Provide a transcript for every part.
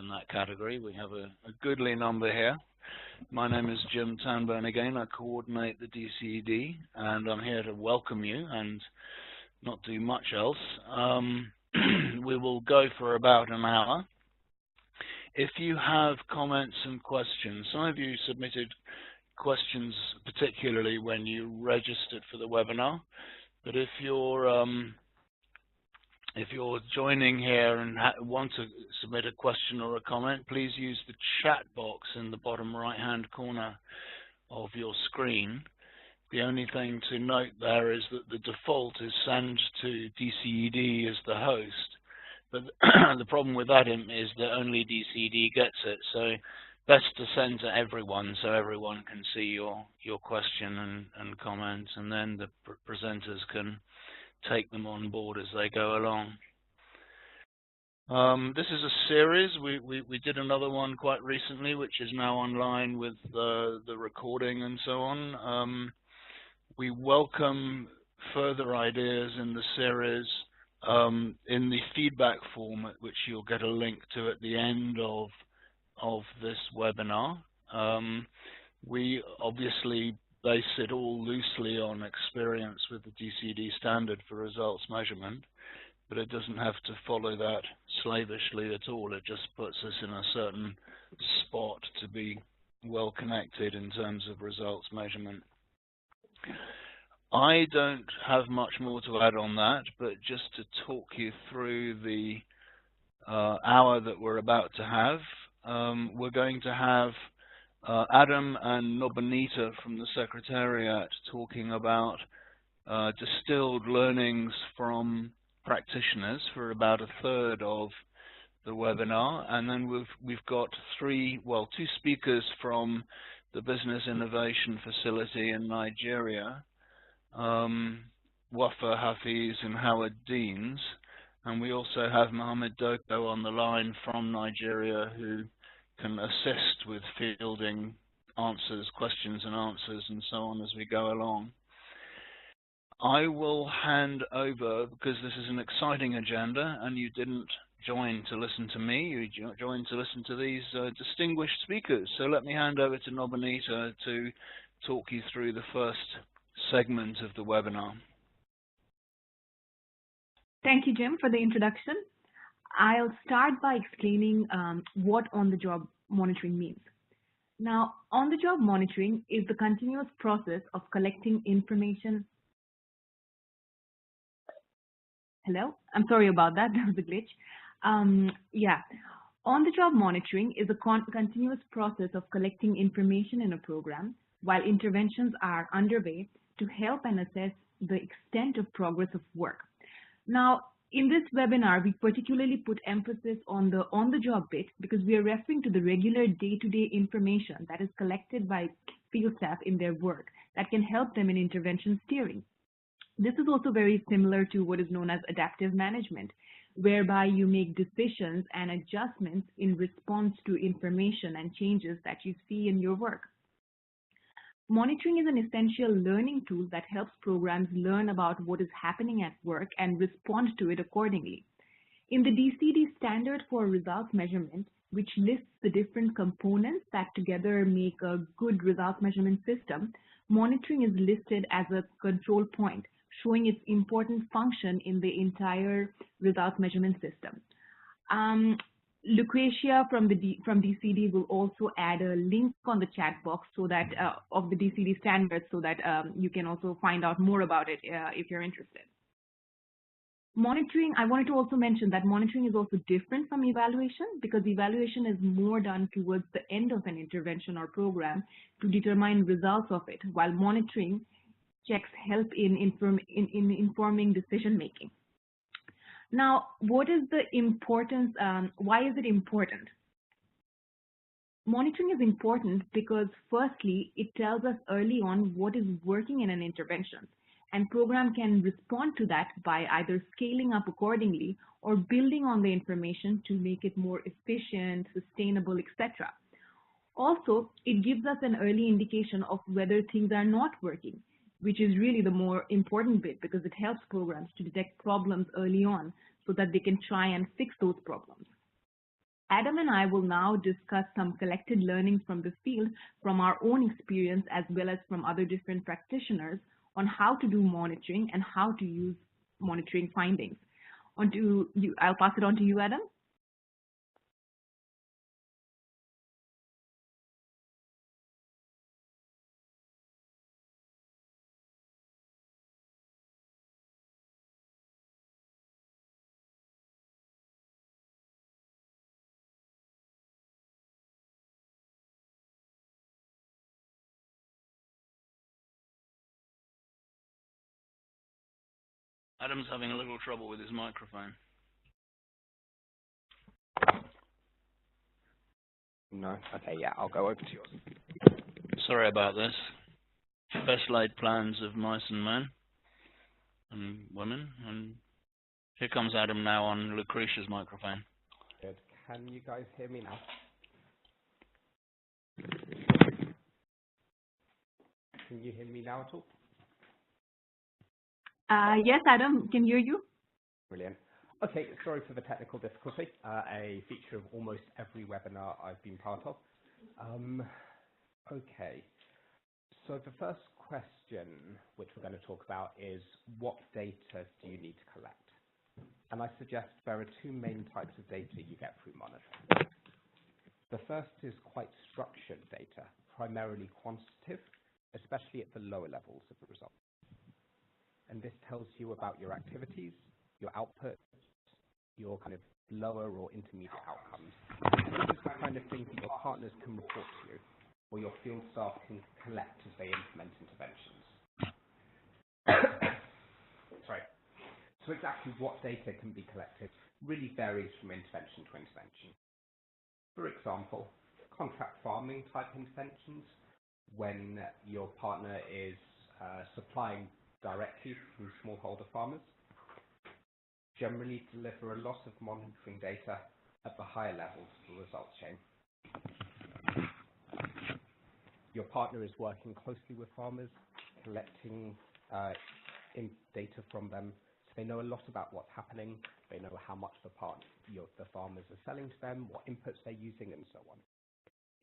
that category. We have a goodly number here. My name is Jim Tanburn again. I coordinate the DCED, and I'm here to welcome you and not do much else. We will go for about an hour. If you have comments and questions, some of you submitted questions particularly when you registered for the webinar, but if you're joining here and want to submit a question or a comment, please use the chat box in the bottom right-hand corner of your screen. The only thing to note there is that the default is send to DCED as the host, but the problem with that is that only DCED gets it, so best to send to everyone so everyone can see your question and comment, and then the presenters can take them on board as they go along. This is a series. We did another one quite recently, which is now online with the recording and so on. We welcome further ideas in the series in the feedback form, which you'll get a link to at the end of this webinar. We obviously base it all loosely on experience with the DCED standard for results measurement, but it doesn't have to follow that slavishly at all. It just puts us in a certain spot to be well connected in terms of results measurement. I don't have much more to add on that, but just to talk you through the hour that we're about to have, we're going to have Adam and Nobanita from the Secretariat talking about distilled learnings from practitioners for about a third of the webinar, and then we've got two speakers from the Business Innovation Facility in Nigeria, Wafa Hafiz and Howard Deans, and we also have Mohammed Doko on the line from Nigeria who can assist with fielding questions and answers and so on as we go along. I will hand over, because this is an exciting agenda and you didn't join to listen to me, you joined to listen to these distinguished speakers. So let me hand over to Nobanita to talk you through the first segment of the webinar. Thank you, Jim, for the introduction. I'll start by explaining what on-the-job monitoring means. Now, on-the-job monitoring is the continuous process of collecting information. Hello? I'm sorry about that. That was a glitch. Yeah. On-the-job monitoring is a continuous process of collecting information in a program while interventions are underway to help and assess the extent of progress of work. Now, in this webinar, we particularly put emphasis on the on-the-job bit because we are referring to the regular day-to-day information that is collected by field staff in their work that can help them in intervention steering. This is also very similar to what is known as adaptive management, whereby you make decisions and adjustments in response to information and changes that you see in your work. Monitoring is an essential learning tool that helps programs learn about what is happening at work and respond to it accordingly. In the DCED standard for results measurement, which lists the different components that together make a good results measurement system, monitoring is listed as a control point, showing its important function in the entire results measurement system. Lucretia from DCED will also add a link on the chat box so that of the DCED standards so that you can also find out more about it if you're interested. Monitoring, I wanted to also mention that monitoring is also different from evaluation because evaluation is more done towards the end of an intervention or program to determine results of it, while monitoring checks help in informing decision making. Now, what is the importance? Why is it important? Monitoring is important because, firstly, it tells us early on what is working in an intervention, and program can respond to that by either scaling up accordingly or building on the information to make it more efficient, sustainable, etc. Also, it gives us an early indication of whether things are not working, which is really the more important bit because it helps programs to detect problems early on so that they can try and fix those problems. Adam and I will now discuss some collected learnings from the field, from our own experience, as well as from other different practitioners on how to do monitoring and how to use monitoring findings. I'll pass it on to you, Adam. Adam's having a little trouble with his microphone. No? Okay, yeah, I'll go over to yours. Sorry about this. Best laid plans of mice and men and women. And here comes Adam now on Lucretia's microphone. Good. Can you guys hear me now? Can you hear me now at all? Yes, Adam, can hear you. Brilliant. Okay, sorry for the technical difficulty, a feature of almost every webinar I've been part of. Okay, so the first question which we're going to talk about is, what data do you need to collect? And I suggest there are two main types of data you get through monitoring. The first is quite structured data, primarily quantitative, especially at the lower levels of the result. And this tells you about your activities, your output, your kind of lower or intermediate outcomes. This is the kind of thing that your partners can report to you, or your field staff can collect as they implement interventions. Sorry. So exactly what data can be collected really varies from intervention to intervention. For example, contract farming type interventions, when your partner is supplying directly from smallholder farmers, generally deliver a lot of monitoring data at the higher levels of the results chain. Your partner is working closely with farmers, collecting data from them, so they know a lot about what's happening, they know how much the farmers are selling to them, what inputs they're using, and so on.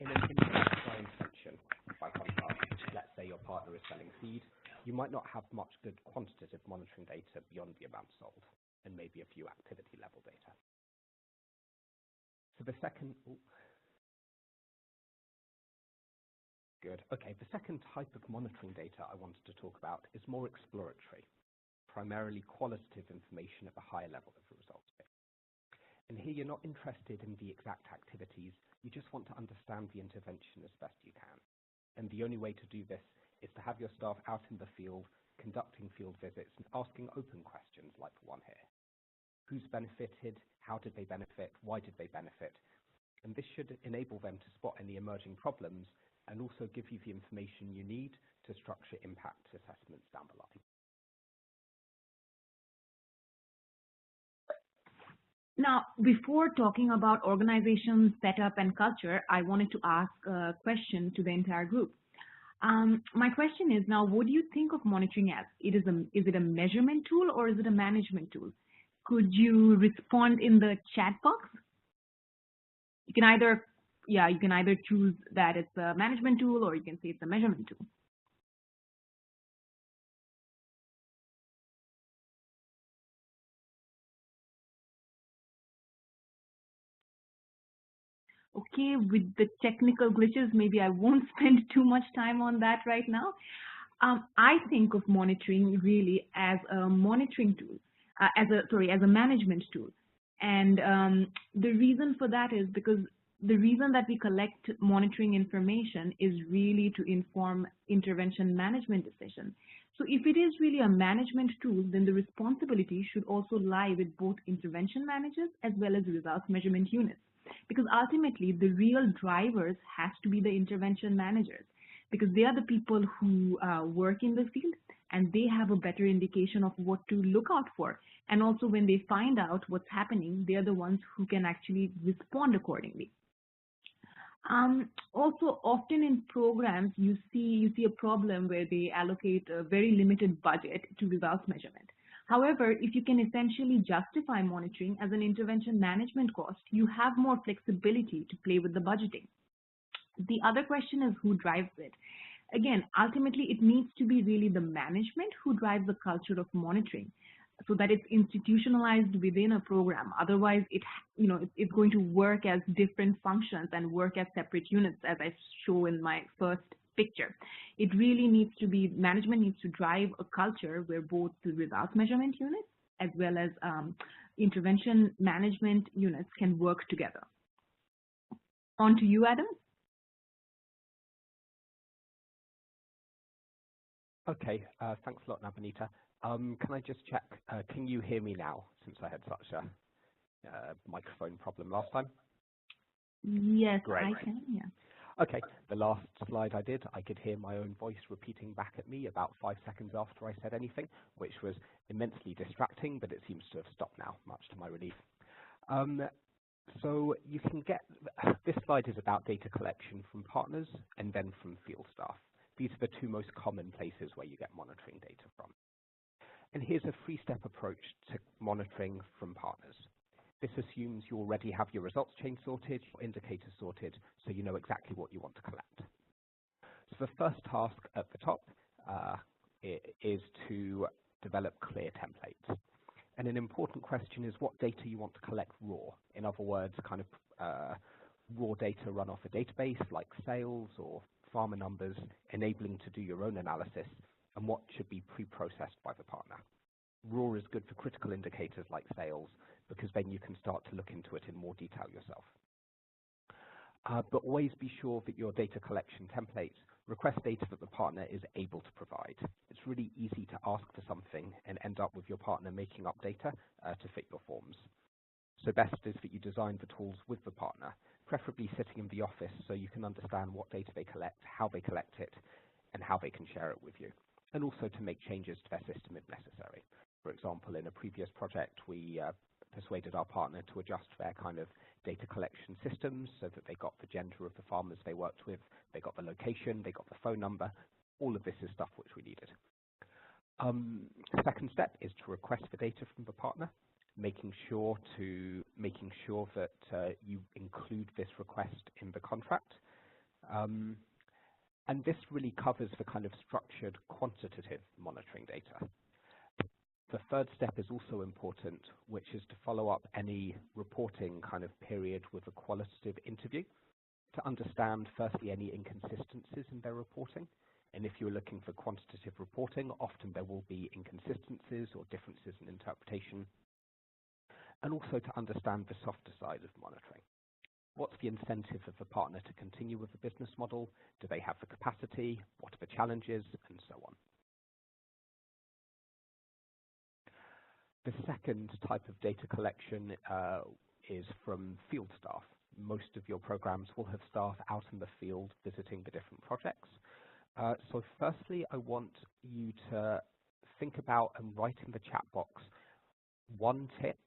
In an intervention, by contrast, let's say your partner is selling feed, you might not have much good quantitative monitoring data beyond the amount sold, and maybe a few activity level data. So the second, the second type of monitoring data I wanted to talk about is more exploratory, primarily qualitative information at the higher level of the results. And here you're not interested in the exact activities, you just want to understand the intervention as best you can. And the only way to do this is to have your staff out in the field, conducting field visits and asking open questions like the one here. Who's benefited? How did they benefit? Why did they benefit? And this should enable them to spot any emerging problems and also give you the information you need to structure impact assessments down the line. Now, before talking about organization setup and culture, I wanted to ask a question to the entire group. My question is now, what do you think of monitoring as? Is it a measurement tool or is it a management tool? Could you respond in the chat box? You can either choose that it's a management tool or you can say it's a measurement tool. Okay, with the technical glitches, maybe I won't spend too much time on that right now. I think of monitoring really as a monitoring tool, as a management tool. And the reason for that is because the reason that we collect monitoring information is really to inform intervention management decisions. So if it is really a management tool, then the responsibility should also lie with both intervention managers as well as results measurement units. Because ultimately, the real drivers has to be the intervention managers, because they are the people who work in the field and they have a better indication of what to look out for. And also when they find out what's happening, they are the ones who can actually respond accordingly. Also, often in programs, you see a problem where they allocate a very limited budget to results measurement. However, if you can essentially justify monitoring as an intervention management cost, you have more flexibility to play with the budgeting. The other question is who drives it. Again, ultimately, it needs to be really the management who drives the culture of monitoring so that it's institutionalized within a program. Otherwise, it's going to work as different functions and work as separate units, as I show in my first picture. It really needs to be, management needs to drive a culture where both the results measurement units as well as intervention management units can work together. On to you, Adam. Okay, thanks a lot, Nabanita. Can I just check, can you hear me now, since I had such a microphone problem last time? Yes, Great. I can, yeah. Okay, the last slide I could hear my own voice repeating back at me about 5 seconds after I said anything, which was immensely distracting, but it seems to have stopped now, much to my relief. So you can get, this slide is about data collection from partners and then from field staff. These are the two most common places where you get monitoring data from. And here's a 3-step approach to monitoring from partners. This assumes you already have your results chain sorted, your indicators sorted, so you know exactly what you want to collect. So the first task at the top is to develop clear templates. And an important question is what data you want to collect raw. In other words, kind of raw data run off a database like sales or farmer numbers, enabling to do your own analysis, and what should be pre-processed by the partner. Raw is good for critical indicators like sales, because then you can start to look into it in more detail yourself. But always be sure that your data collection templates request data that the partner is able to provide. It's really easy to ask for something and end up with your partner making up data to fit your forms. So best is that you design the tools with the partner, preferably sitting in the office so you can understand what data they collect, how they collect it, and how they can share it with you, and also to make changes to their system if necessary. For example, in a previous project, we persuaded our partner to adjust their kind of data collection systems so that they got the gender of the farmers they worked with, they got the location, they got the phone number. All of this is stuff which we needed. Second step is to request the data from the partner, making sure that you include this request in the contract. And this really covers the kind of structured quantitative monitoring data. The third step is also important, which is to follow up any reporting kind of period with a qualitative interview to understand, firstly, any inconsistencies in their reporting. And if you're looking for quantitative reporting, often there will be inconsistencies or differences in interpretation. And also to understand the softer side of monitoring. What's the incentive of the partner to continue with the business model? Do they have the capacity? What are the challenges? And so on. The second type of data collection is from field staff. Most of your programs will have staff out in the field visiting the different projects. So firstly, I want you to think about and write in the chat box one tip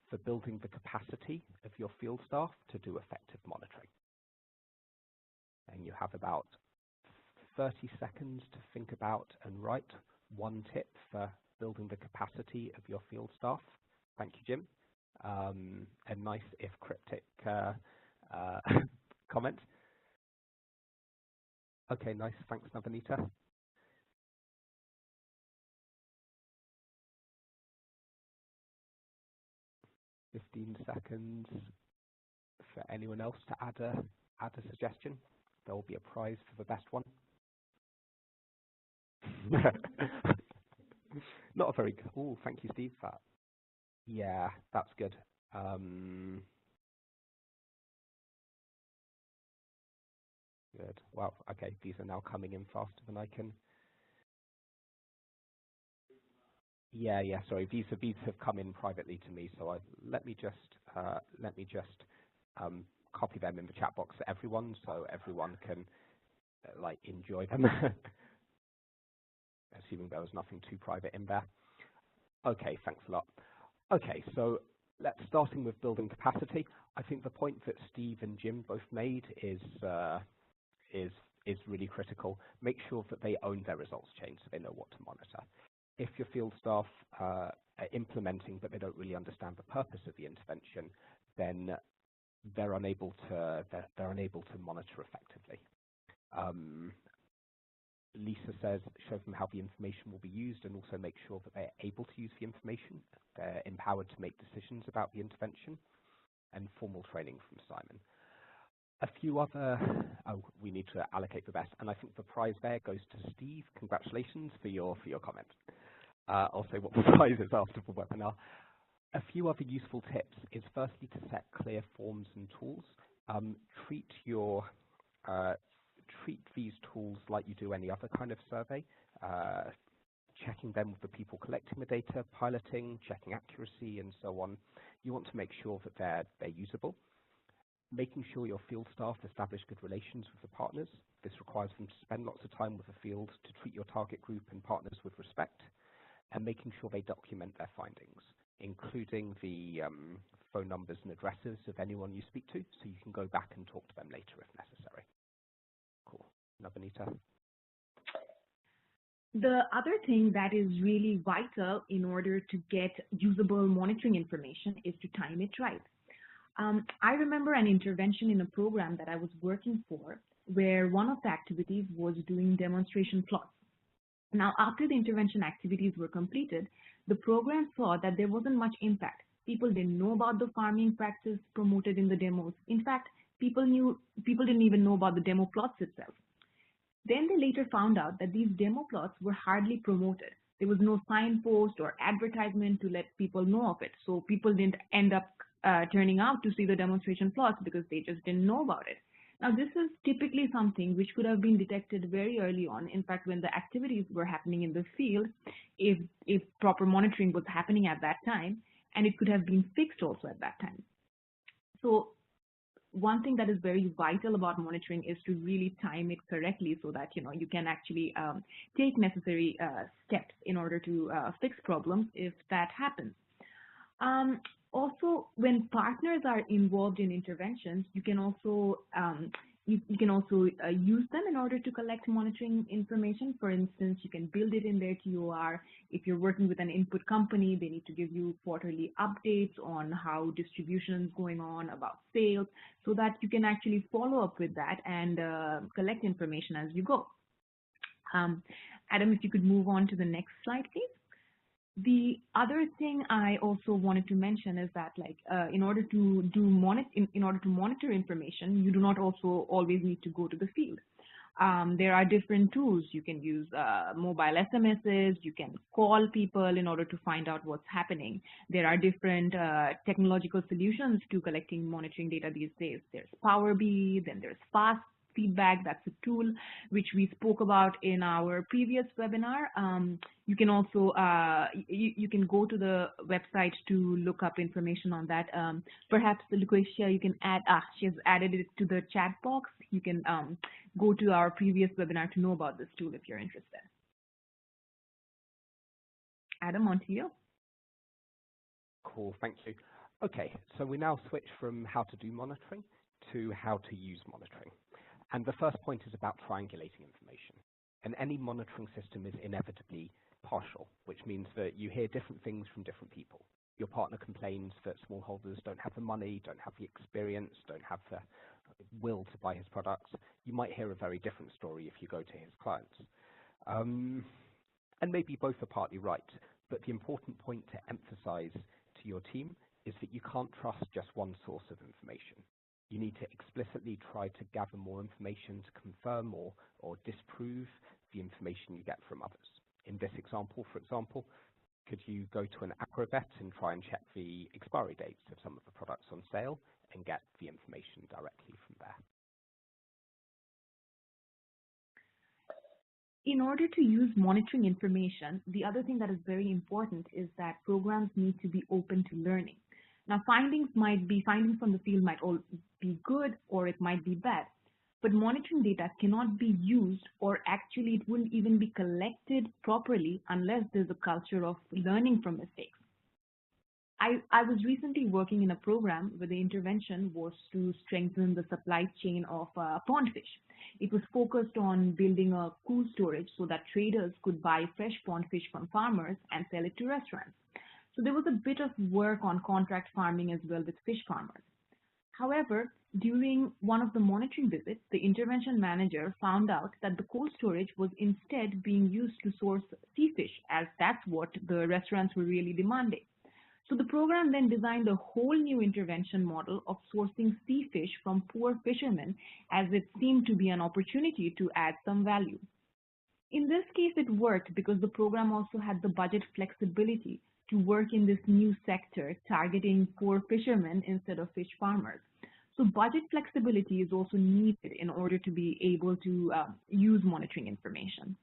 for building the capacity of your field staff to do effective monitoring. And you have about 30 seconds to think about and write one tip for building the capacity of your field staff. Thank you, Jim. A nice, if cryptic, comment. Okay, nice. Thanks, Nabanita. "15 seconds for anyone else to add a suggestion. There will be a prize for the best one." Not a very good. Oh, thank you, Steve, for that. Yeah, that's good. Good. Well, okay, these are now coming in faster than I can. Yeah, sorry, these have come in privately to me, so let me just copy them in the chat box for everyone, so everyone can like enjoy them. Assuming there was nothing too private in there. Okay, thanks a lot. Okay, so starting with building capacity. I think the point that Steve and Jim both made is really critical. Make sure that they own their results chain so they know what to monitor. If your field staff are implementing but they don't really understand the purpose of the intervention, then they're unable to monitor effectively. Lisa says, show them how the information will be used and also make sure that they're able to use the information. They're empowered to make decisions about the intervention, and formal training from Simon. A few other, we need to allocate the best, and I think the prize there goes to Steve. Congratulations for your comment. I'll say what the prize is after the webinar. A few other useful tips is firstly to set clear forms and tools. Treat these tools like you do any other kind of survey, checking them with the people collecting the data, piloting, checking accuracy, and so on. You want to make sure that they're usable. Making sure your field staff establish good relations with the partners. This requires them to spend lots of time with the field, to treat your target group and partners with respect, and making sure they document their findings, including the phone numbers and addresses of anyone you speak to, so you can go back and talk to them later if necessary. Cool. Navneeta? The other thing that is really vital in order to get usable monitoring information is to time it right. I remember an intervention in a program that I was working for where one of the activities was doing demonstration plots. Now, after the intervention activities were completed, the program saw that there wasn't much impact. People didn't know about the farming practice promoted in the demos. In fact, people didn't even know about the demo plots itself. Then they later found out that these demo plots were hardly promoted. There was no signpost or advertisement to let people know of it. So people didn't end up turning out to see the demonstration plots because they just didn't know about it. Now, this is typically something which could have been detected very early on. In fact, when the activities were happening in the field, if proper monitoring was happening at that time, and it could have been fixed also at that time. So one thing that is very vital about monitoring is to really time it correctly so that you can actually take necessary steps in order to fix problems if that happens. Also, when partners are involved in interventions, you can also use them in order to collect monitoring information. For instance, you can build it in their TOR. If you're working with an input company, they need to give you quarterly updates on how distribution is going on, about sales, so that you can actually follow up with that and collect information as you go. Adam, if you could move on to the next slide, please. The other thing I also wanted to mention is that, in order to monitor information, you do not also always need to go to the field. There are different tools. You can use mobile SMSs. You can call people in order to find out what's happening. There are different technological solutions to collecting monitoring data these days. There's Power BI, then there's Fast Feedback. That's a tool which we spoke about in our previous webinar. You can also you can go to the website to look up information on that. Perhaps Lucretia, you can add. She has added it to the chat box. You can go to our previous webinar to know about this tool if you're interested. Adam, on to you. Cool, thank you. Okay, so we now switch from how to do monitoring to how to use monitoring. And the first point is about triangulating information. And any monitoring system is inevitably partial, which means that you hear different things from different people. Your partner complains that smallholders don't have the money, don't have the experience, don't have the will to buy his products. You might hear a very different story if you go to his clients. And maybe both are partly right, but the important point to emphasize to your team is that you can't trust just one source of information. You need to explicitly try to gather more information to confirm or disprove the information you get from others. In this example, for example, could you go to an Acrobat and try and check the expiry dates of some of the products on sale and get the information directly from there? In order to use monitoring information, the other thing that is very important is that programs need to be open to learning. Now, findings from the field might all be good or it might be bad, but monitoring data cannot be used, or actually it wouldn't even be collected properly unless there's a culture of learning from mistakes. I was recently working in a program where the intervention was to strengthen the supply chain of pond fish. It was focused on building a cool storage so that traders could buy fresh pond fish from farmers and sell it to restaurants. So there was a bit of work on contract farming as well with fish farmers. However, during one of the monitoring visits, the intervention manager found out that the cold storage was instead being used to source sea fish, as that's what the restaurants were really demanding. So the program then designed a whole new intervention model of sourcing sea fish from poor fishermen, as it seemed to be an opportunity to add some value. In this case, it worked because the program also had the budget flexibility to work in this new sector, targeting poor fishermen instead of fish farmers. So budget flexibility is also needed in order to be able to use monitoring information.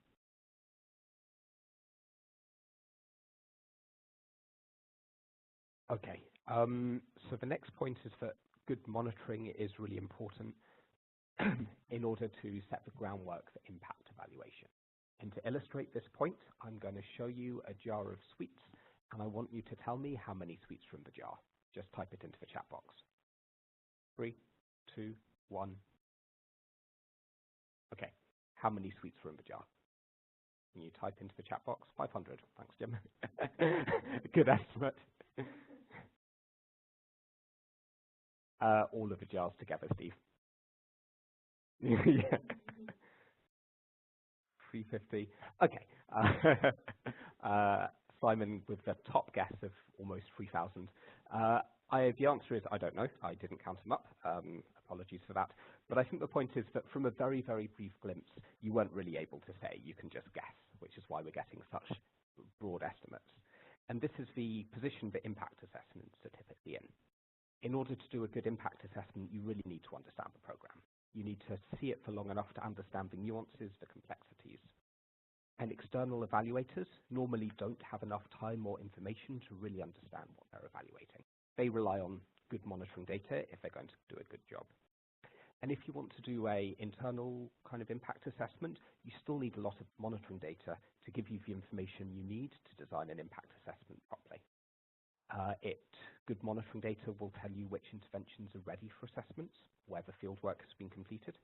Okay, so the next point is that good monitoring is really important in order to set the groundwork for impact evaluation. And to illustrate this point, I'm going to show you a jar of sweets, and I want you to tell me how many sweets are in the jar. Just type it into the chat box. 3, 2, 1. Okay, how many sweets are in the jar? Can you type into the chat box? 500. Thanks, Jim. Good estimate. All of the jars together, Steve. Yeah. 350. Okay. Simon with the top guess of almost 3,000. The answer is I don't know. I didn't count them up. Apologies for that. But I think the point is that from a very, very brief glimpse, you weren't really able to say. You can just guess, which is why we're getting such broad estimates. And this is the position that impact assessments are typically in. In order to do a good impact assessment, you really need to understand the program. You need to see it for long enough to understand the nuances, the complexities. And external evaluators normally don't have enough time or information to really understand what they're evaluating. They rely on good monitoring data if they're going to do a good job. And if you want to do an internal kind of impact assessment, you still need a lot of monitoring data to give you the information you need to design an impact assessment properly. Good monitoring data will tell you which interventions are ready for assessments, where the fieldwork has been completed.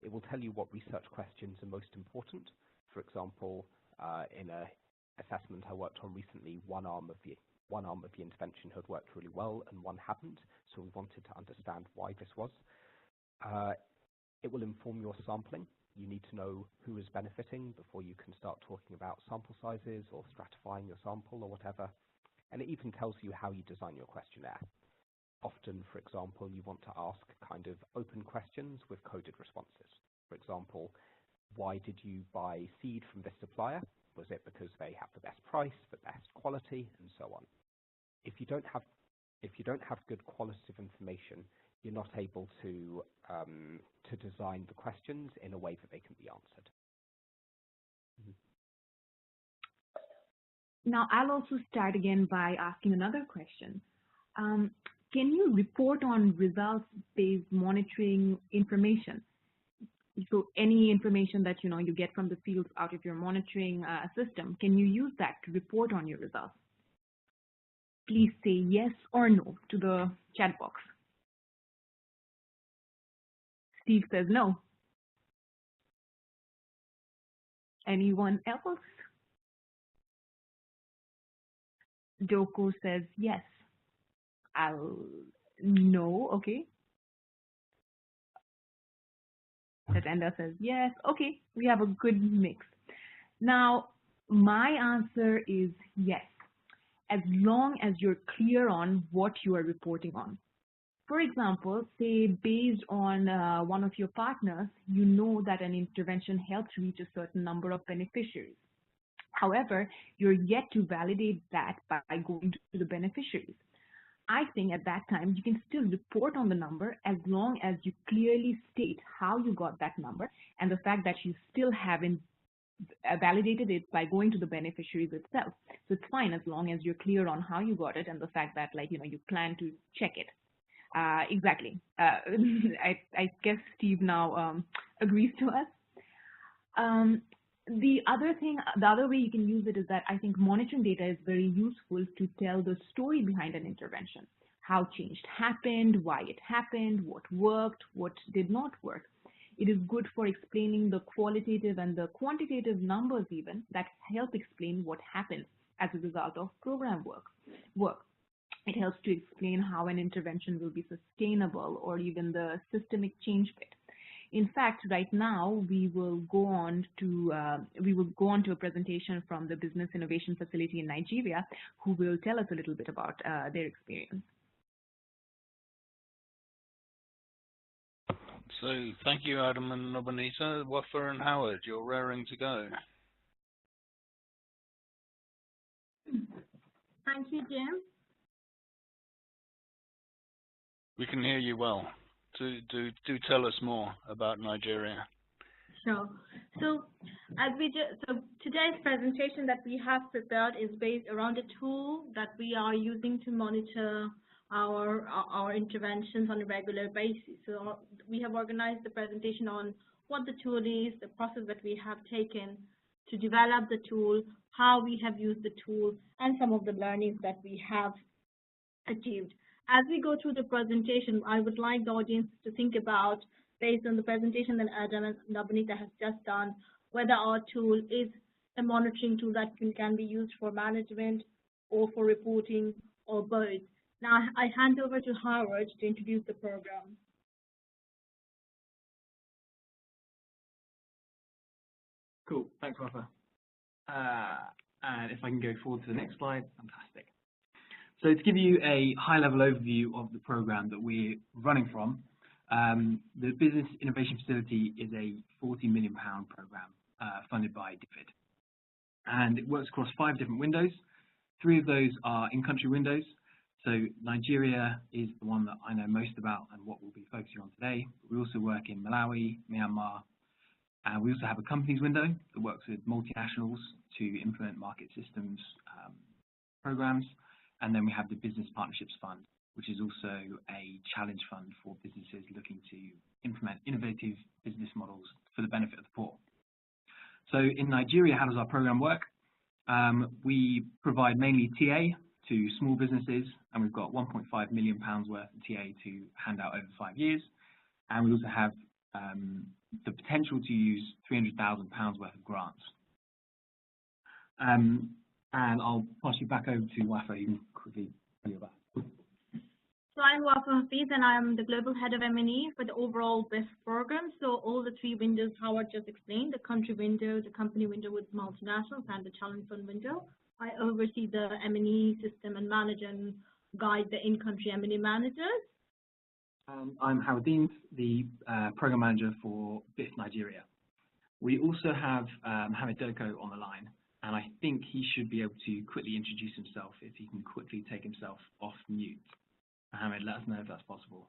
It will tell you what research questions are most important. For example, in an assessment I worked on recently, one arm of the intervention had worked really well and one hadn't, so we wanted to understand why this was. It will inform your sampling. You need to know who is benefiting before you can start talking about sample sizes or stratifying your sample or whatever. And it even tells you how you design your questionnaire. Often, for example, you want to ask kind of open questions with coded responses. For example, why did you buy seed from this supplier? Was it because they have the best price, the best quality, and so on? If you don't have good qualitative information, you're not able to design the questions in a way that they can be answered. Now, I'll also start again by asking another question. Can you report on results-based monitoring information? So any information that you get from the field out of your monitoring system, can you use that to report on your results? Please say yes or no to the chat box. Steve says no. Anyone else? Joko says yes. No, okay. Satenda says yes. Okay, we have a good mix. Now, my answer is yes, as long as you're clear on what you are reporting on. For example, say based on one of your partners, you know that an intervention helped reach a certain number of beneficiaries. However, you're yet to validate that by going to the beneficiaries. I think at that time, you can still report on the number as long as you clearly state how you got that number and the fact that you still haven't validated it by going to the beneficiaries itself. So it's fine as long as you're clear on how you got it and the fact that you plan to check it. Exactly. I guess Steve now agrees to us. The other way you can use it is that I think monitoring data is very useful to tell the story behind an intervention. How change happened, why it happened, what worked, what did not work. It is good for explaining the qualitative and the quantitative numbers even that help explain what happens as a result of program work. It helps to explain how an intervention will be sustainable or even the systemic change bit. In fact, right now we will go on to a presentation from the Business Innovation Facility in Nigeria, who will tell us a little bit about their experience. So thank you, Adam and Nobonita. Wafa and Howard, you're raring to go. Thank you, Jim. We can hear you well. Do tell us more about Nigeria. Sure. So today's presentation that we have prepared is based around a tool that we are using to monitor our interventions on a regular basis. So we have organized the presentation on what the tool is, the process that we have taken to develop the tool, how we have used the tool, and some of the learnings that we have achieved. As we go through the presentation, I would like the audience to think about, based on the presentation that Adam and Nobonita has just done, whether our tool is a monitoring tool that can be used for management or for reporting or both. Now, I hand over to Howard to introduce the program. Cool, thanks, Wafa. And if I can go forward to the next slide, fantastic. So to give you a high-level overview of the program that we're running from, the Business Innovation Facility is a £40 million program funded by DCED. And it works across 5 different windows. 3 of those are in-country windows. So Nigeria is the one that I know most about and what we'll be focusing on today. We also work in Malawi, Myanmar, and we also have a companies window that works with multinationals to implement market systems programs. And then we have the Business Partnerships Fund, which is also a challenge fund for businesses looking to implement innovative business models for the benefit of the poor. So in Nigeria, how does our program work? We provide mainly TA to small businesses, and we've got £1.5 million worth of TA to hand out over 5 years. And we also have the potential to use £300,000 worth of grants. And I'll pass you back over to Wafa. You can quickly tell you about it. So I'm Wafa Hafiz, and I'm the Global Head of M&E for the overall BIF program. So all the 3 windows Howard just explained, the country window, the company window with multinationals, and the challenge fund window. I oversee the M&E system and manage and guide the in-country M&E managers. I'm Howard Deans, the program manager for BIF Nigeria. We also have Mohamed Doko on the line. And I think he should be able to quickly introduce himself if he can quickly take himself off mute. Mohamed, let us know if that's possible.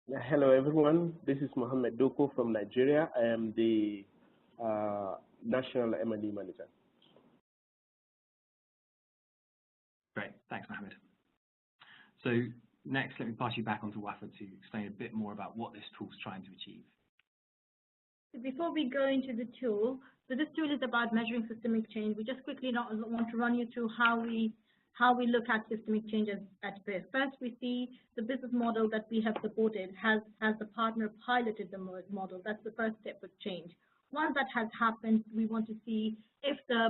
Hello, everyone. This is Mohamed Doko from Nigeria. I am the National M&E Manager. Great. Thanks, Mohamed. So next, let me pass you back on to Wafa to explain a bit more about what this tool is trying to achieve. Before we go into the tool, so this tool is about measuring systemic change. We just quickly want to run you through how we look at systemic change at BIF. First, we see the business model that we have supported has the partner piloted the model. That's the first step of change. Once that has happened, we want to see if the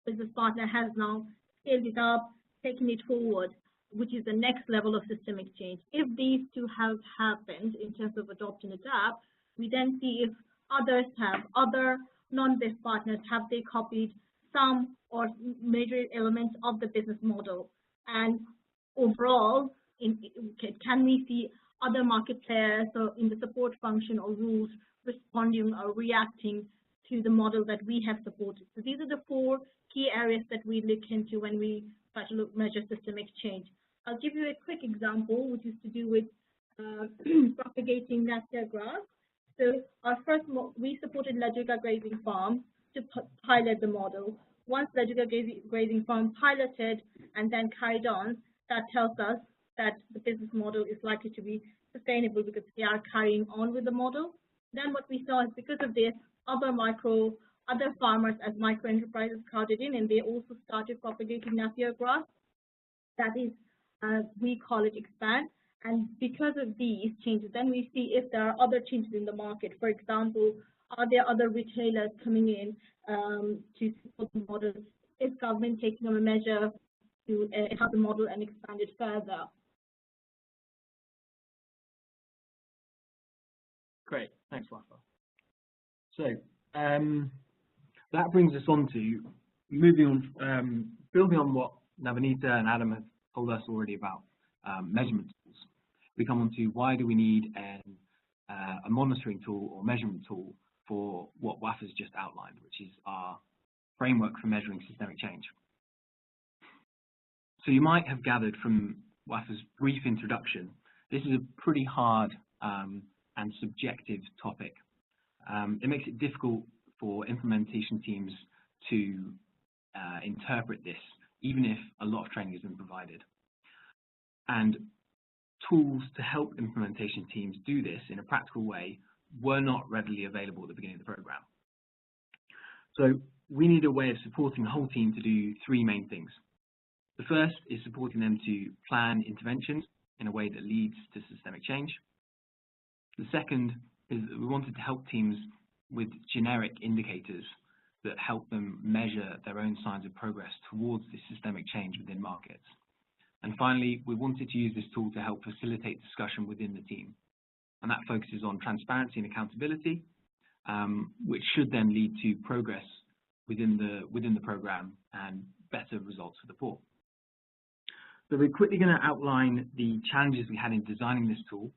business partner has now scaled it up, taken it forward, which is the next level of systemic change. If these 2 have happened in terms of adopt and adapt, we then see if other non-BIF partners, have they copied some or major elements of the business model? And overall, can we see other market players, so in the support function or rules, responding or reacting to the model that we have supported? So these are the 4 key areas that we look into when we try to measure systemic change. I'll give you a quick example, which is to do with propagating Nasdaq grass. So we supported Legica Grazing Farm to pilot the model. Once Legica Grazing Farm piloted and then carried on, that tells us that the business model is likely to be sustainable because they are carrying on with the model. Then what we saw is because of this, other farmers as micro enterprises crowded in, and they also started propagating Napier grass. That is, we call it expand. And because of these changes, then we see if there are other changes in the market. For example, are there other retailers coming in to support the model? Is government taking a measure to help the model and expand it further? Great, thanks, Wafa. So that brings us on to moving on, building on what Navanita and Adam have told us already about measurement tools. We come on to why do we need a monitoring tool or measurement tool for what Wafa's just outlined, which is our framework for measuring systemic change. So you might have gathered from Wafa's brief introduction, this is a pretty hard and subjective topic. It makes it difficult for implementation teams to interpret this, even if a lot of training has been provided. And tools to help implementation teams do this in a practical way were not readily available at the beginning of the program. So we need a way of supporting the whole team to do three main things. The first is supporting them to plan interventions in a way that leads to systemic change. The second is that we wanted to help teams with generic indicators that help them measure their own signs of progress towards this systemic change within markets. And finally, we wanted to use this tool to help facilitate discussion within the team. And that focuses on transparency and accountability, which should then lead to progress within the program and better results for the poor. So we're quickly going to outline the challenges we had in designing this tool,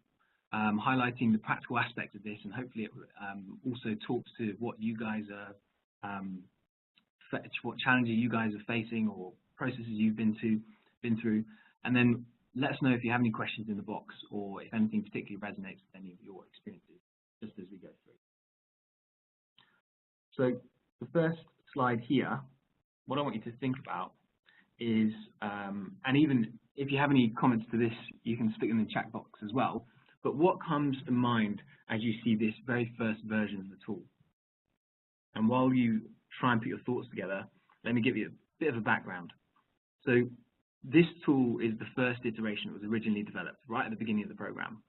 highlighting the practical aspects of this, and hopefully it also talks to what you guys are, what challenges you guys are facing or processes you've been through, and then let us know if you have any questions in the box or if anything particularly resonates with any of your experiences, just as we go through. So the first slide here, what I want you to think about is, and even if you have any comments to this, you can stick them in the chat box as well, but what comes to mind as you see this very first version of the tool? And while you try and put your thoughts together, let me give you a bit of a background. So this tool is the first iteration that was originally developed right at the beginning of the program.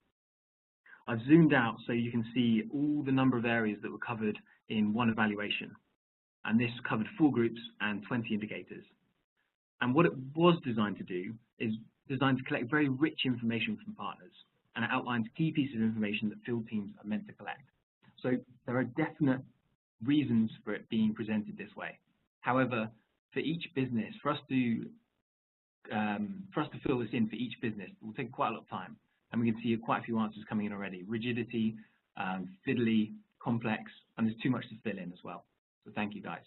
I've zoomed out so you can see all the number of areas that were covered in one evaluation. And this covered 4 groups and 20 indicators. And what it was designed to do is designed to collect very rich information from partners, and it outlines key pieces of information that field teams are meant to collect. So there are definite reasons for it being presented this way. However, for each business, for us to fill this in for each business, it will take quite a lot of time, and we can see quite a few answers coming in already. Rigidity, fiddly, complex, and there's too much to fill in as well. So thank you, guys.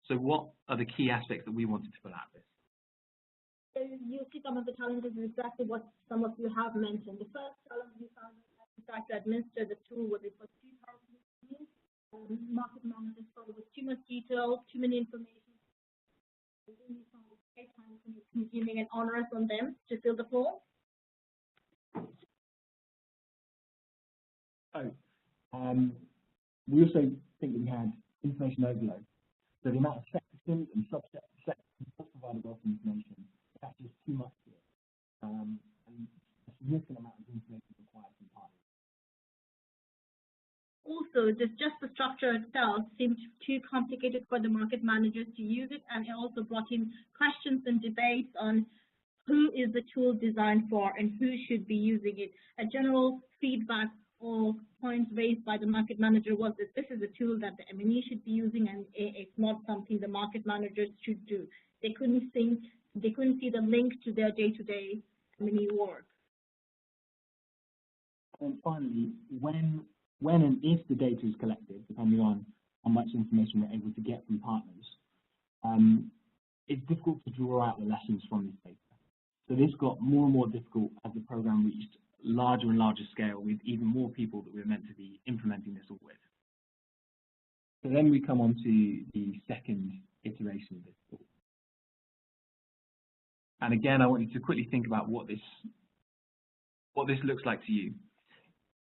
So what are the key aspects that we wanted to pull out of this? So you see some of the challenges is exactly what some of you have mentioned. The first challenge we found was to administer the tool was it was too time-consuming. Market managers thought it was too much detail, too many information. We found it very time-consuming and onerous on them to fill the form. We also think that we had information overload. So the amount of sections and subsections provided wealth information, that's just too much here. And a significant amount of information required from partners. Also, just the structure itself seemed too complicated for the market managers to use it, and it also brought in questions and debates on who is the tool designed for and who should be using it. A general feedback or points raised by the market manager was that this is a tool that the M&E should be using, and it's not something the market managers should do. They couldn't see the link to their day-to-day M&E work. And finally, when and if the data is collected, depending on how much information we're able to get from partners, it's difficult to draw out the lessons from this data. So this got more and more difficult as the program reached larger and larger scale with even more people that we were meant to be implementing this all with. So then we come on to the second iteration of this tool. And again, I want you to quickly think about what this looks like to you.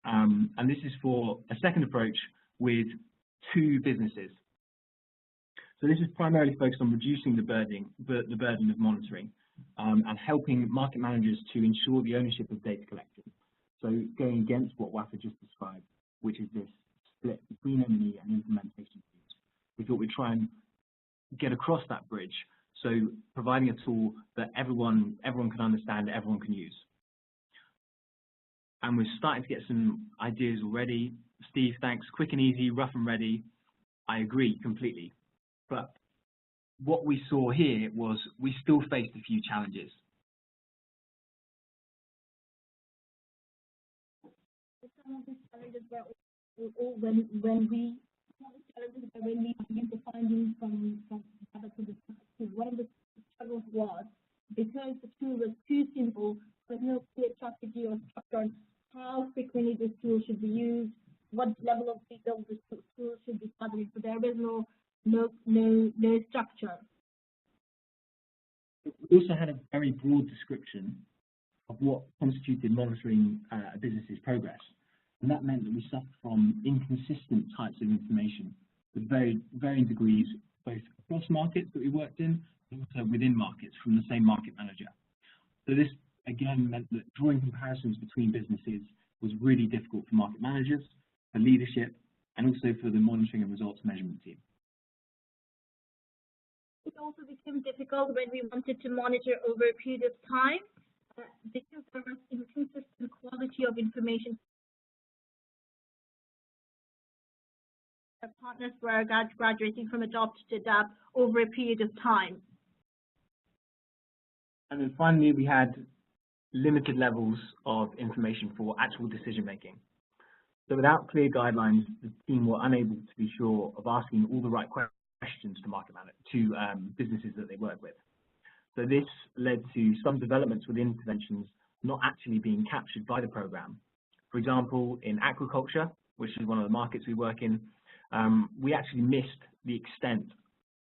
And this is for a second approach with 2 businesses. So this is primarily focused on reducing the burden of monitoring and helping market managers to ensure the ownership of data collection. So going against what Wafa just described, which is this split between M&E and implementation teams. We thought we'd try and get across that bridge, so providing a tool that everyone can understand, everyone can use. And we're starting to get some ideas already. Steve, thanks. Quick and easy, rough and ready. I agree completely. But what we saw here was we still faced a few challenges. Some of these challenges were when we begin to findings from data to the tool. One of the struggles was because the tool was too simple, there was no clear strategy or structure on how frequently this tool should be used, what level of detail this tool should be gathering. So there was no structure. We also had a very broad description of what constituted monitoring a business's progress. And that meant that we suffered from inconsistent types of information with varying degrees, both across markets that we worked in, but also within markets from the same market manager. So this, again, meant that drawing comparisons between businesses was really difficult for market managers, for leadership, and also for the monitoring and results measurement team. It also became difficult when we wanted to monitor over a period of time because there was inconsistent quality of information. Our partners were graduating from adopt to adapt over a period of time. And then finally, we had limited levels of information for actual decision making. So without clear guidelines, the team were unable to be sure of asking all the right questions to businesses that they work with. So this led to some developments with interventions not actually being captured by the program. For example, in aquaculture, which is one of the markets we work in, we actually missed the extent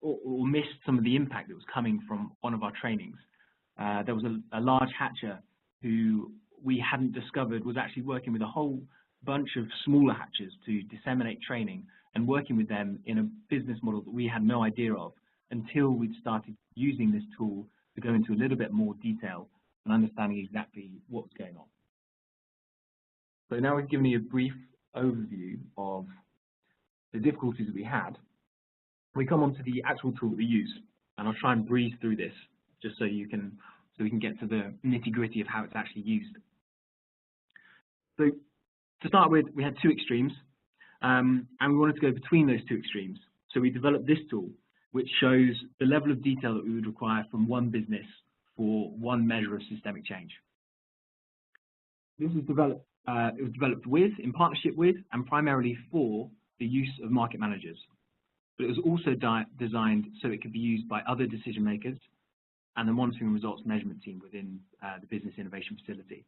or missed some of the impact that was coming from one of our trainings. There was a large hatcher who we hadn't discovered was actually working with a whole bunch of smaller hatchers to disseminate training and working with them in a business model that we had no idea of until we'd started using this tool to go into a little bit more detail and understanding exactly what was going on. So now we've given you a brief overview of the difficulties that we had. We come on to the actual tool that we use, and I'll try and breeze through this just so we can get to the nitty-gritty of how it's actually used. So to start with, we had 2 extremes, and we wanted to go between those 2 extremes. So we developed this tool, which shows the level of detail that we would require from one business for one measure of systemic change. This was developed, it was developed with, in partnership with, and primarily for the use of market managers. But it was also designed so it could be used by other decision makers and the monitoring and results measurement team within the business innovation facility.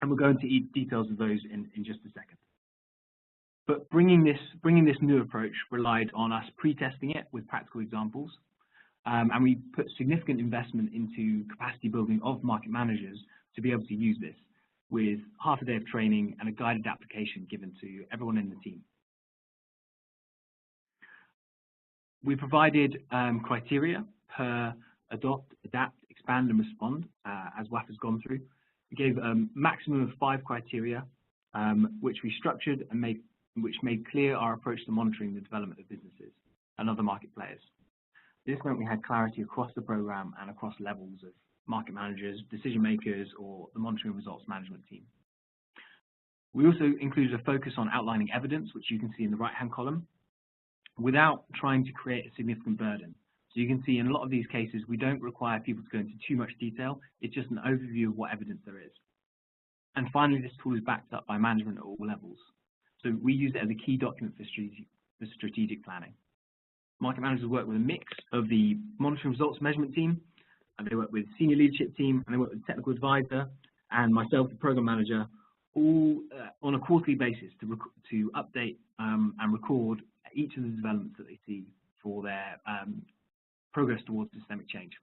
And we'll go into details of those in just a second. But bringing this new approach relied on us pre-testing it with practical examples, and we put significant investment into capacity building of market managers to be able to use this, with half a day of training and a guided application given to everyone in the team. We provided criteria per adopt, adapt, expand, and respond, as WAF has gone through. We gave a maximum of 5 criteria, which we structured and which made clear our approach to monitoring the development of businesses and other market players. This meant we had clarity across the program and across levels of market managers, decision makers, or the monitoring and results management team. We also included a focus on outlining evidence, which you can see in the right-hand column, without trying to create a significant burden. So you can see in a lot of these cases, we don't require people to go into too much detail. It's just an overview of what evidence there is. And finally, this tool is backed up by management at all levels. So we use it as a key document for strategic planning. Market managers work with a mix of the monitoring results measurement team, and they work with senior leadership team, and they work with the technical advisor, and myself, the program manager, all on a quarterly basis to update and record each of the developments that they see for their progress towards systemic change.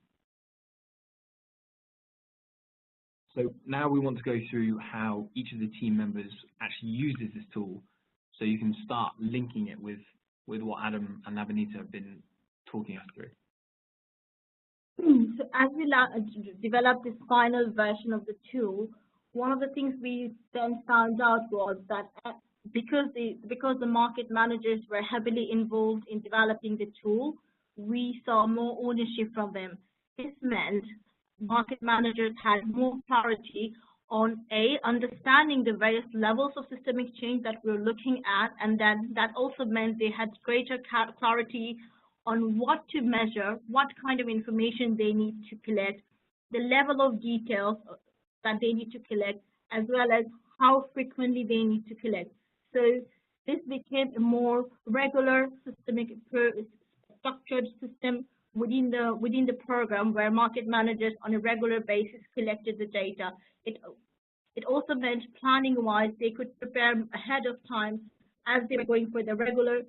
So now we want to go through how each of the team members actually uses this tool, so you can start linking it with what Adam and Nabanita have been talking us through. So as we developed this final version of the tool, one of the things we then found out was that because the market managers were heavily involved in developing the tool, we saw more ownership from them. This meant market managers had more clarity on understanding the various levels of systemic change that we're looking at, and then that also meant they had greater clarity on what to measure, what kind of information they need to collect, the level of details that they need to collect, as well as how frequently they need to collect. So this became a more regular systemic structured system within the program, where market managers on a regular basis collected the data. It also meant planning-wise they could prepare ahead of time as they were going for the regular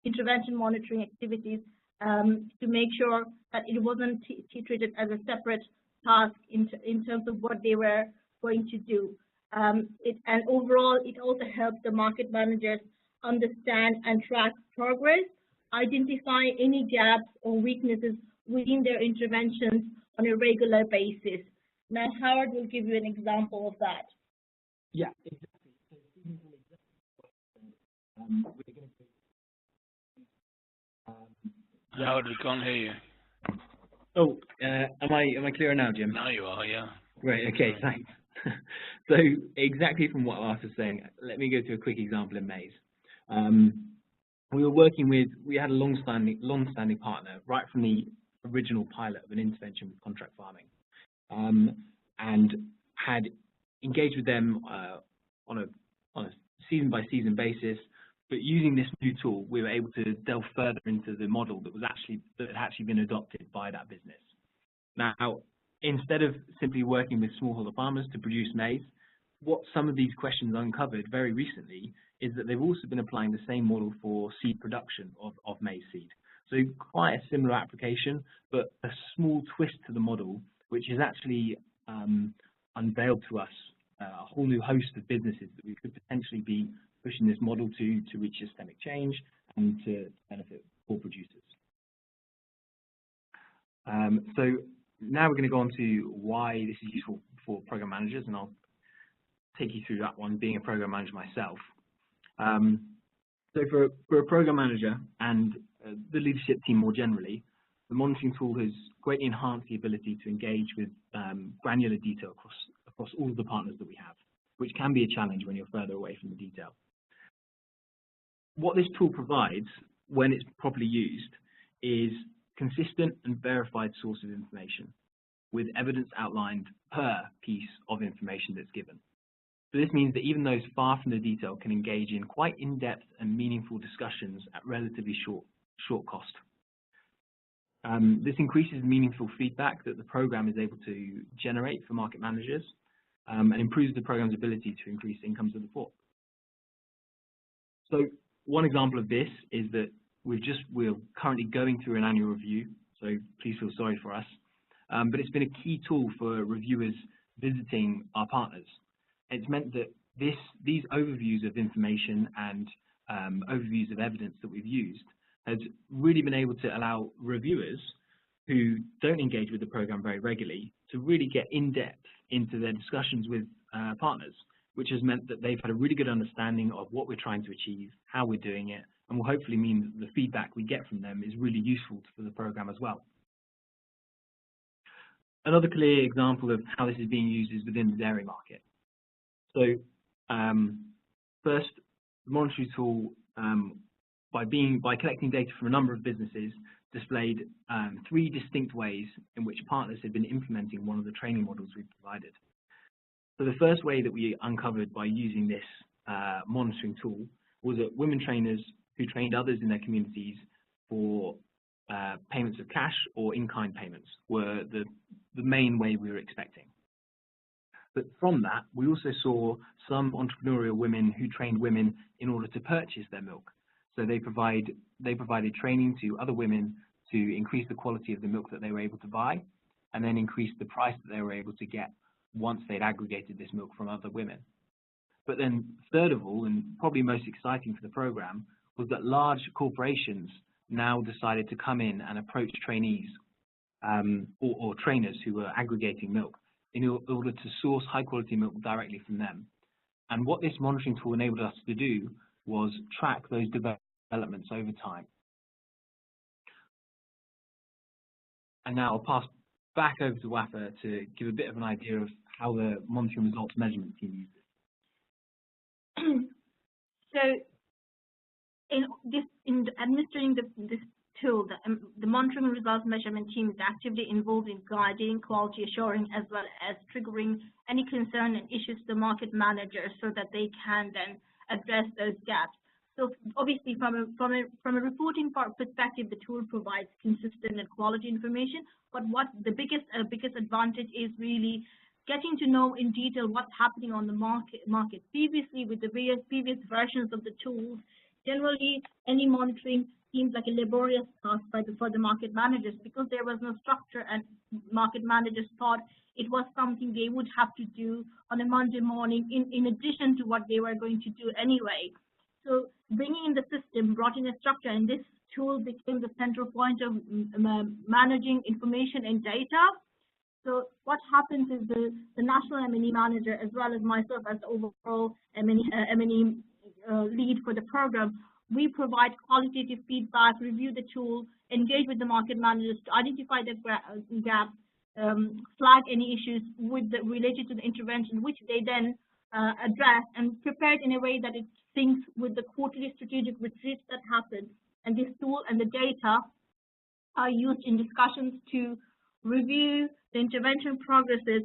intervention monitoring activities, to make sure that it wasn't treated as a separate task in terms of what they were going to do. And overall, it also helped the market managers understand and track progress, identify any gaps or weaknesses within their interventions on a regular basis. Now, Howard will give you an example of that. Yeah, exactly. So Stephen's an example. We're going to Howard, we can't hear you. Oh, am I clearer now, Jim? Now you are, yeah. Right. Okay. Thanks. So exactly from what Arthur's saying, let me go to a quick example in Maze. We had a long-standing partner right from the original pilot of an intervention with contract farming, and had engaged with them on a season-by-season basis. But using this new tool, we were able to delve further into the model that had actually been adopted by that business. Now, instead of simply working with smallholder farmers to produce maize, what some of these questions uncovered very recently is that they've also been applying the same model for seed production of maize seed. So quite a similar application, but a small twist to the model, which has actually unveiled to us a whole new host of businesses that we could potentially be pushing this model to reach systemic change and to benefit poor producers. So now we're going to go on to why this is useful for program managers, and I'll take you through that one, being a program manager myself. So for a program manager and the leadership team more generally, the monitoring tool has greatly enhanced the ability to engage with granular detail across all of the partners that we have, which can be a challenge when you're further away from the detail. What this tool provides, when it's properly used, is consistent and verified source of information with evidence outlined per piece of information that's given. So this means that even those far from the detail can engage in quite in-depth and meaningful discussions at relatively short cost. This increases meaningful feedback that the program is able to generate for market managers, and improves the program's ability to increase incomes of the poor. So one example of this is that we're currently going through an annual review, so please feel sorry for us. But it's been a key tool for reviewers visiting our partners. It's meant that these overviews of information and overviews of evidence that we've used has really been able to allow reviewers who don't engage with the program very regularly to really get in depth into their discussions with partners, which has meant that they've had a really good understanding of what we're trying to achieve, how we're doing it, and will hopefully mean that the feedback we get from them is really useful for the program as well. Another clear example of how this is being used is within the dairy market. So first, the monitoring tool, by collecting data from a number of businesses, displayed 3 distinct ways in which partners had been implementing one of the training models we provided. So the first way that we uncovered by using this monitoring tool was that women trainers who trained others in their communities for payments of cash or in-kind payments were the main way we were expecting. But from that, we also saw some entrepreneurial women who trained women in order to purchase their milk. So they provided training to other women to increase the quality of the milk that they were able to buy, and then increase the price that they were able to get once they'd aggregated this milk from other women. But then third of all, and probably most exciting for the program, was that large corporations now decided to come in and approach trainees or trainers who were aggregating milk in order to source high quality milk directly from them. And what this monitoring tool enabled us to do was track those developments over time. And now I'll pass back over to Wafa to give a bit of an idea of how the monitoring results measurement team uses it. So in administering this tool, the monitoring and results measurement team is actively involved in guiding, quality assuring, as well as triggering any concern and issues to the market managers so that they can then address those gaps. So obviously from a reporting perspective, the tool provides consistent and quality information, but what the biggest advantage is really getting to know in detail what's happening on the market. Previously, with the previous versions of the tools, generally any monitoring seems like a laborious task for the market managers because there was no structure, and market managers thought it was something they would have to do on a Monday morning in addition to what they were going to do anyway. So bringing in the system brought in a structure, and this tool became the central point of managing information and data. So what happens is the national M&E manager, as well as myself as the overall M&E lead for the program, we provide qualitative feedback, review the tool, engage with the market managers to identify the gaps, flag any issues related to the intervention, which they then address and prepare it in a way that it syncs with the quarterly strategic retreats that happen. And this tool and the data are used in discussions to review the intervention progresses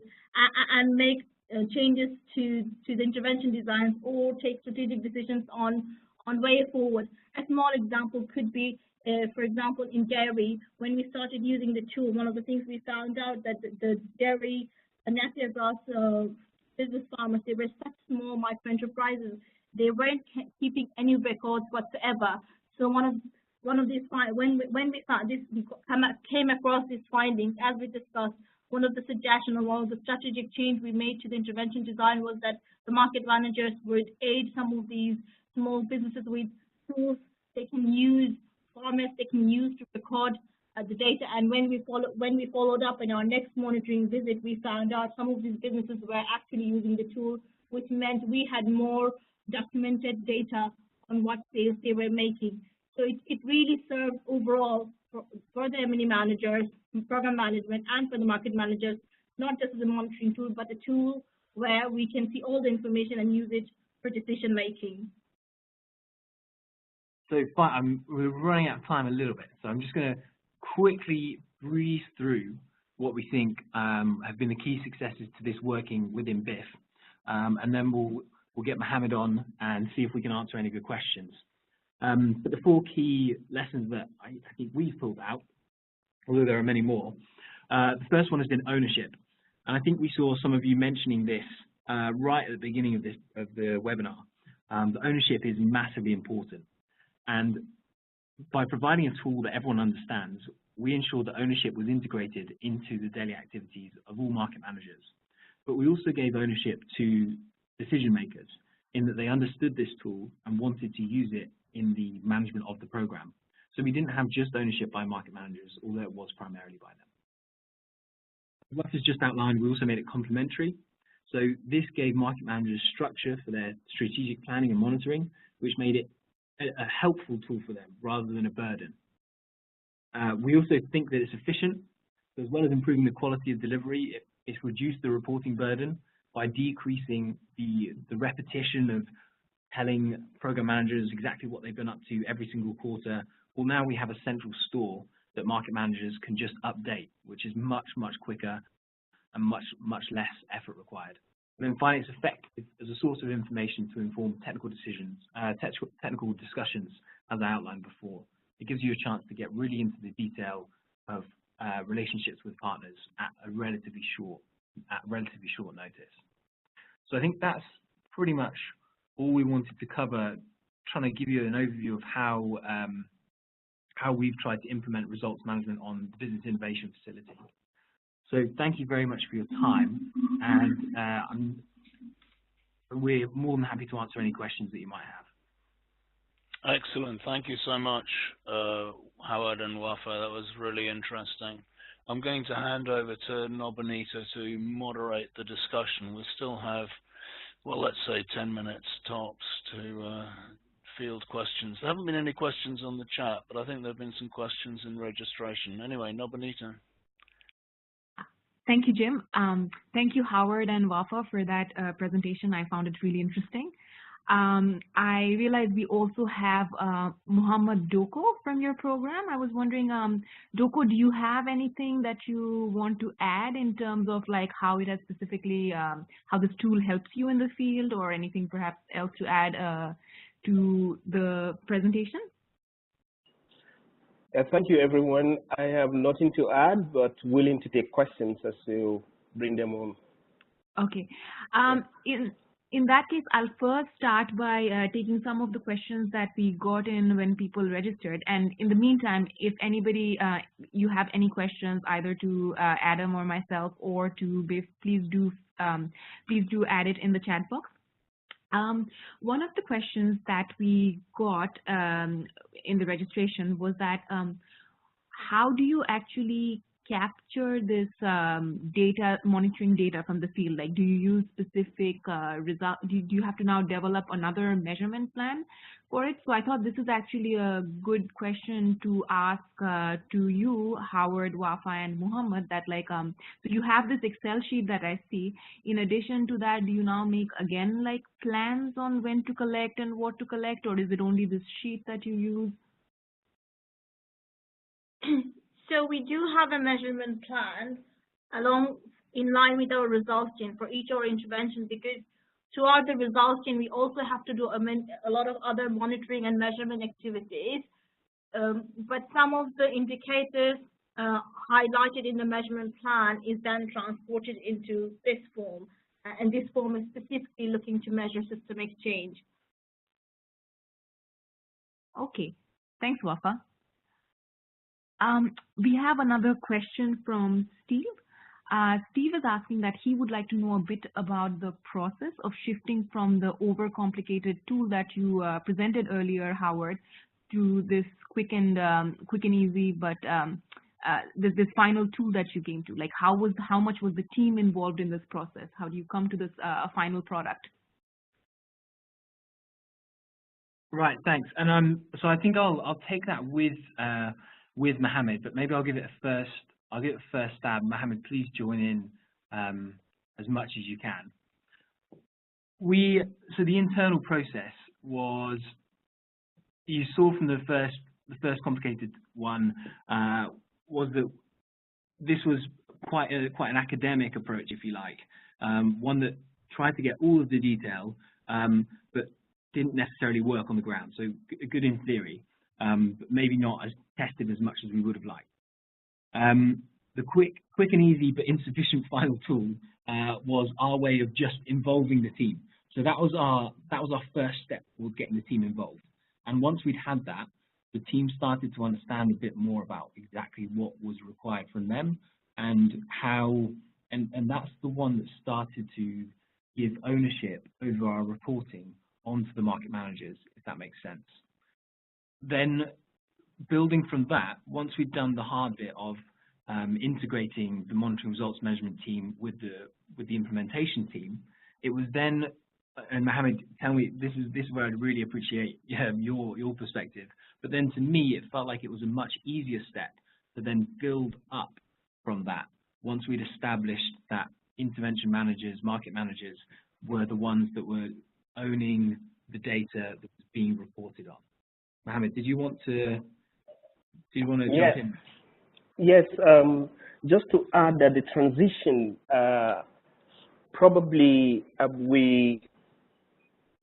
and make changes to the intervention designs or take strategic decisions on way forward. A small example could be, for example, in dairy, when we started using the tool, one of the things we found out that the dairy natural grass business farmers, they were such small micro enterprises, they weren't keeping any records whatsoever. So one of these when we found this, we came across these findings, as we discussed, one of the suggestions or one of the strategic change we made to the intervention design was that the market managers would aid some of these small businesses with tools they can use, formats they can use to record the data. And when we followed up in our next monitoring visit, we found out some of these businesses were actually using the tool, which meant we had more documented data on what sales they were making. So it really serves overall for the M&E managers, program management, and for the market managers, not just as a monitoring tool, but a tool where we can see all the information and use it for decision making. So we're running out of time a little bit, so I'm just going to quickly breeze through what we think have been the key successes to this working within BIF, and then we'll get Mohammed on and see if we can answer any good questions. But the four key lessons that I think we've pulled out, although there are many more, the first one has been ownership, and I think we saw some of you mentioning this right at the beginning of the webinar. The ownership is massively important. And by providing a tool that everyone understands, we ensured that ownership was integrated into the daily activities of all market managers. But we also gave ownership to decision makers in that they understood this tool and wanted to use it in the management of the program. So we didn't have just ownership by market managers, although it was primarily by them. What is just outlined, we also made it complementary. So this gave market managers structure for their strategic planning and monitoring, which made it a helpful tool for them rather than a burden. We also think that it's efficient. So as well as improving the quality of delivery, it's reduced the reporting burden by decreasing the repetition of telling program managers exactly what they've been up to every single quarter. Well, now we have a central store that market managers can just update, which is much, much quicker and much less effort required. And then finally, it's effective as a source of information to inform technical decisions, technical discussions, as I outlined before. It gives you a chance to get really into the detail of relationships with partners at relatively short notice. So I think that's pretty much all we wanted to cover, trying to give you an overview of how we've tried to implement results management on the Business Innovation Facility. So thank you very much for your time, and we're more than happy to answer any questions that you might have. Excellent. Thank you so much, Howard and Wafa. That was really interesting. I'm going to hand over to Nobonita to moderate the discussion. We still have, well, let's say 10 minutes tops to field questions. There haven't been any questions on the chat, but I think there have been some questions in registration. Anyway, Nobonita. Thank you, Jim. Thank you, Howard and Wafa, for that presentation. I found it really interesting. I realized we also have Muhammad Doko from your program. I was wondering, Doko, do you have anything that you want to add in terms of like how it has specifically, how this tool helps you in the field, or anything perhaps else to add to the presentation? Thank you, everyone. I have nothing to add, but willing to take questions as you bring them on. Okay. In that case, I'll first start by taking some of the questions that we got in when people registered. And in the meantime, if anybody, you have any questions either to Adam or myself or to BIF, please do add it in the chat box. One of the questions that we got in the registration was that how do you actually capture this monitoring data from the field? Like, do you use specific results? Do you have to now develop another measurement plan for it? So I thought this is actually a good question to ask to you, Howard, Wafa, and Muhammad, that like, so you have this Excel sheet that I see. In addition to that, do you now make again like plans on when to collect and what to collect, or is it only this sheet that you use? So we do have a measurement plan in line with our results chain for each of our interventions, because throughout the results chain, we also have to do a lot of other monitoring and measurement activities. But some of the indicators highlighted in the measurement plan is then transported into this form. And this form is specifically looking to measure systemic change. Okay, thanks, Wafa. We have another question from Steve. Steve is asking that he would like to know a bit about the process of shifting from the overcomplicated tool that you presented earlier, Howard, to this quick and easy, but this final tool that you came to. Like, how much was the team involved in this process? How do you come to this final product? Right, thanks. And so I think I'll take that with Mohammed, but maybe I'll give it a first stab. Mohammed, please join in as much as you can. So the internal process was, you saw from the first complicated one, was that this was quite an academic approach, if you like, one that tried to get all of the detail, but didn't necessarily work on the ground. So good in theory, but maybe not as tested as much as we would have liked. The quick and easy but insufficient final tool was our way of just involving the team. So that was our first step towards getting the team involved. And once we'd had that, the team started to understand a bit more about exactly what was required from them and how, and that's the one that started to give ownership over our reporting onto the market managers, if that makes sense. Then building from that, once we'd done the hard bit of integrating the monitoring results measurement team with the implementation team, it was then, and Mohammed, tell me, this is where I'd really appreciate your perspective, but then to me it felt like it was a much easier step to then build up from that once we'd established that intervention managers, market managers were the ones that were owning the data that was being reported on. Mohammed, did you want to jump in? Yes, just to add that the transition probably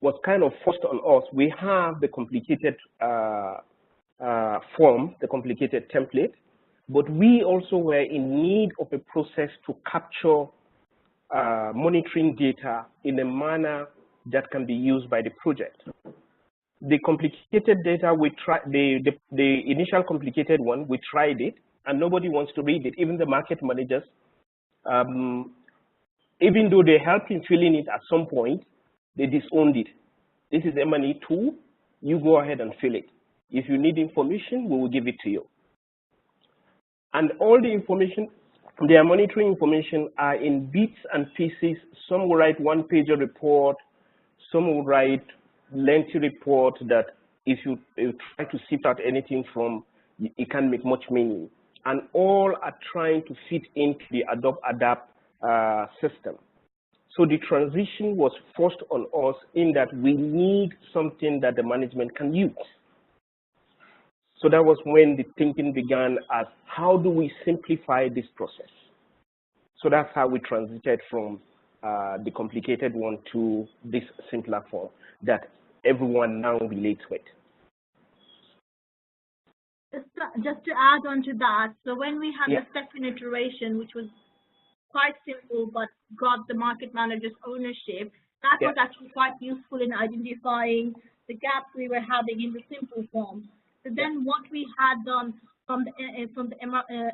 was kind of forced on us. We have the complicated form, the complicated template, but we also were in need of a process to capture monitoring data in a manner that can be used by the project. The complicated data, we tried the initial complicated one, we tried it, and nobody wants to read it. Even the market managers Even though they helped in filling it at some point, they disowned it. This is M&E tool. You go ahead and fill it. If you need information, we will give it to you. And all the information, their monitoring information are in bits and pieces. Some will write one-pager report. Some will write lengthy report that if you try to sift out anything from, it can't make much meaning. And all are trying to fit into the Adopt system. So the transition was forced on us in that we need something that the management can use. So that was when the thinking began as how do we simplify this process? So that's how we transited from the complicated one to this simpler form that everyone now relates with. Just to add on to that, so when we had the second iteration, which was quite simple but got the market manager's ownership, that was actually quite useful in identifying the gaps we were having in the simple form. So then what we had done from the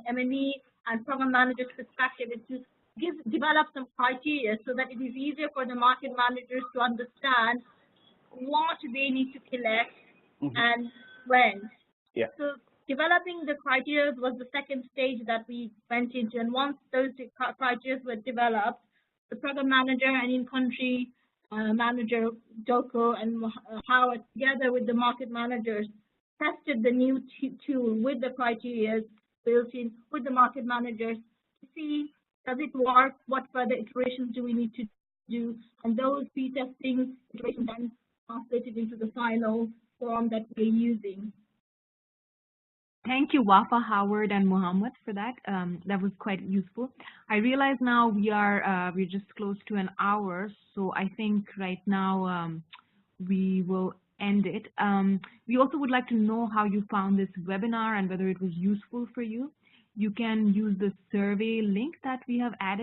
M&E and program manager's perspective is to develop some criteria so that it is easier for the market managers to understand what they need to collect and when. So developing the criteria was the second stage that we went into, and once those criteria were developed, the program manager and in-country manager, Doko, and Howard, together with the market managers, tested the new tool with the criteria built in with the market managers to see does it work, what further iterations do we need to do, and those pre-testing iterations then translated into the final form that we're using. Thank you, Wafa, Howard, and Mohammed for that. That was quite useful. I realize now we're just close to an hour, so I think right now we will end it. We also would like to know how you found this webinar and whether it was useful for you. You can use the survey link that we have added